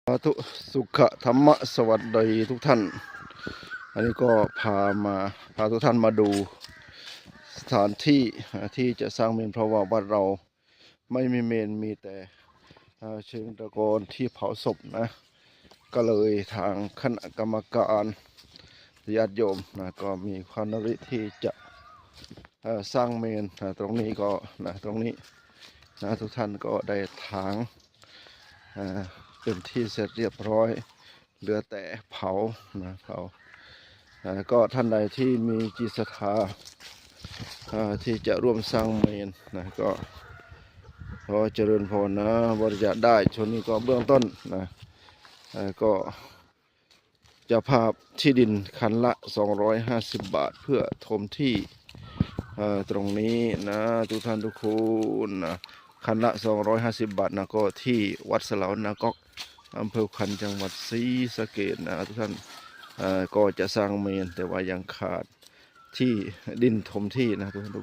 สาธุสุขธรรมะสวัสดีทุกท่านอันนี้ก็พาทุกท่านมาดูสถานที่ที่จะสร้างเมนเพราะว่าวัดเราไม่มีเมนมีแต่เชิงตะกอนที่เผาศพนะก็เลยทางคณะกรรมการญาติโยมนะก็มีความนริที่จะสร้างเมนตรงนี้ก็ตรงนี้ทุกท่านก็ได้ถางเป็นที่เสร็จเรียบร้อยเหลือแต่เผาก็ท่านใดที่มีจิตศรัทธาที่จะร่วมสร้างเมนก็ขอเจริญพรนะบริจาคได้ช่วงนี้ก็เบื้องต้นก็จะภาพที่ดินคันละ250 บาทเพื่อถมที่ตรงนี้นะทุกท่านทุกคนคันละ250 บาทนะก็ที่วัดสลาวนาก๊อกอำเภอขันจังหวัดศรีสะเกษนะทุกท่านก็จะสร้างเมนแต่ว่ายังขาดที่ดินถมที่นะทุกท่าน